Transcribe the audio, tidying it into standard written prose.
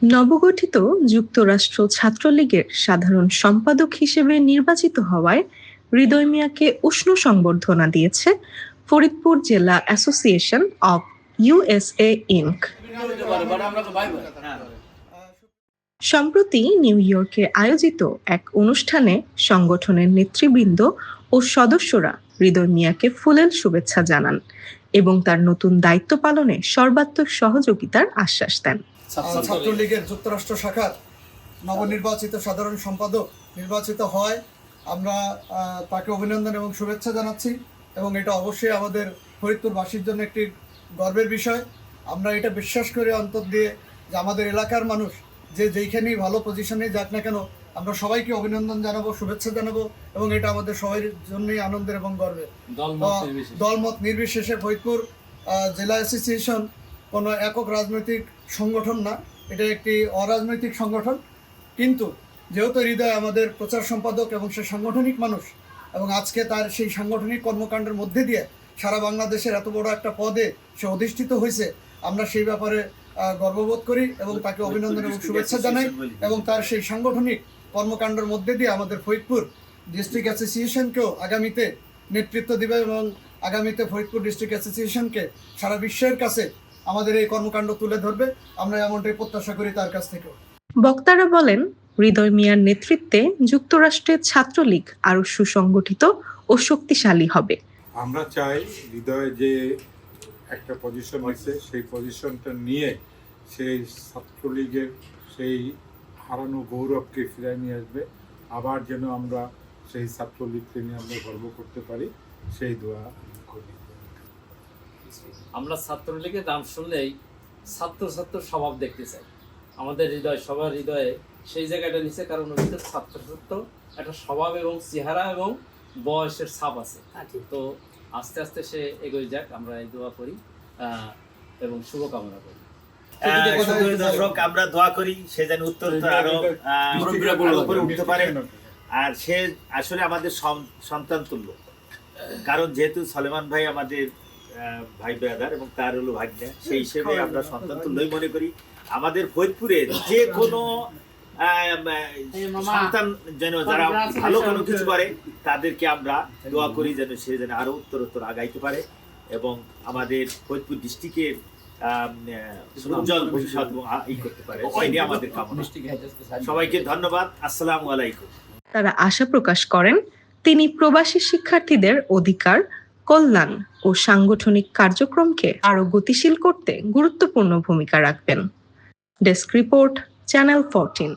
নবগঠিত যুক্তরাষ্ট্র ছাত্রলীগের সাধারণ সম্পাদক হিসেবে নির্বাচিত হওয়ায় হৃদয় মিয়াকে উষ্ণ সংবর্ধনা দিয়েছে ফরিদপুর জেলা অ্যাসোসিয়েশন অব ইউএসএ ইনক। সম্প্রতি নিউ ইয়র্কে আয়োজিত এক অনুষ্ঠানে সংগঠনের নেতৃবৃন্দ ও সদস্যরা হৃদয় মিয়াকে ফুলেল শুভেচ্ছা জানান এবং তার নতুন দায়িত্ব পালনে সর্বাত্মক সহযোগিতার আশ্বাস দেন। ছাত্রলীগের যুক্তরাষ্ট্র শাখার নবনির্বাচিত সাধারণ সম্পাদক নির্বাচিত হয় আমরা তাকে অভিনন্দন এবং শুভেচ্ছা জানাচ্ছি এবং এটা অবশ্যই আমাদের ফরিদপুরবাসীর জন্য একটি গর্বের বিষয়। আমরা এটা বিশ্বাস করি অন্তর দিয়ে যে আমাদের এলাকার মানুষ যে যেইখানেই ভালো পজিশনে যাক না কেন আমরা সবাইকে অভিনন্দন জানাবো, শুভেচ্ছা জানাবো এবং এটা আমাদের সবার জন্যই আনন্দের এবং গর্বের। দলমত নির্বিশেষে ফরিদপুর জেলা অ্যাসোসিয়েশন কোনো একক রাজনৈতিক সংগঠন না, এটা একটি অরাজনৈতিক সংগঠন। কিন্তু যেহেতু হৃদয় আমাদের প্রচার সম্পাদক এবং সে সাংগঠনিক মানুষ এবং আজকে তার সেই সাংগঠনিক কর্মকাণ্ডের মধ্যে দিয়ে সারা বাংলাদেশের এত বড় একটা পদে সে অধিষ্ঠিত হয়েছে, আমরা সেই ব্যাপারে গর্ববোধ করি এবং তাকে অভিনন্দন এবং শুভেচ্ছা জানাই এবং তার সেই সাংগঠনিক কর্মকাণ্ডের মধ্যে দিয়ে আমাদের ফরিদপুর ডিস্ট্রিক্ট অ্যাসোসিয়েশনকেও আগামীতে নেতৃত্ব দেবে এবং আগামীতে ফরিদপুর ডিস্ট্রিক্ট অ্যাসোসিয়েশনকে সারা বিশ্বের কাছে আমাদের এই কর্মকাণ্ড তুলে ধরবে, আমরা এমনটাই প্রত্যাশা করি তার কাছ থেকেও। বক্তারা বলেন, হৃদয় মিয়ার নেতৃত্বে যুক্তরাষ্ট্রের ছাত্রলীগ আরো সুসংগঠিত ও শক্তিশালী হবে। আমরা চাই হৃদয় যে একটা পজিশন আছে সেই পজিশনটা নিয়ে সেই ছাত্রলীগের সেই হারানো গৌরবকে ফিরিয়ে নিয়ে আসবে, আবার যেন আমরা সেই ছাত্রলীগকে নিয়ে আমরা গর্ব করতে পারি, সেই দোয়া করি। আমরা ছাত্রলীগের নাম শুনলেই ছাত্র স্বভাব দেখতে চাই। আমাদের হৃদয় সবার হৃদয়ে সেই জায়গাটা নিচে, কারণ ছাত্র একটা স্বভাব এবং চেহারা এবং বয়সের ছাপ আছে। তো আস্তে আস্তে সে এগোয় যাক, আমরা এই দোয়া করি এবং শুভকামনা করি। দর্শক, আমরা দোয়া করি সে যেন উত্তর আরো উপরে উঠতে পারে। আর সে আসলে আমাদের সন্তান তুল্য, কারণ যেহেতু সলেমান ভাই আমাদের ভাই ব্রাদার এবং তার হলো ভাগ্নে, সেই হিসেবে আমরা সন্তান তুল্যই মনে করি। আমাদের ফরিদপুরের যে কোনো সন্তান যেন যারা ভালো কোনো কিছু করে তাদেরকে আমরা দোয়া করি যেন সে যেন আরো উত্তরোত্তর আগাইতে পারে এবং আমাদের ফরিদপুর ডিস্ট্রিক্টের উজ্জ্বল ভবিষ্যৎ করতে পারে, সেটাই আমাদের কামনা। সবাইকে ধন্যবাদ। আসসালামু আলাইকুম। তারা আশা প্রকাশ করেন তিনি প্রবাসী শিক্ষার্থীদের অধিকার, কল্যাণ ও সাংগঠনিক কার্যক্রমকে আরো গতিশীল করতে গুরুত্বপূর্ণ ভূমিকা রাখবেন। Desk report, channel 14।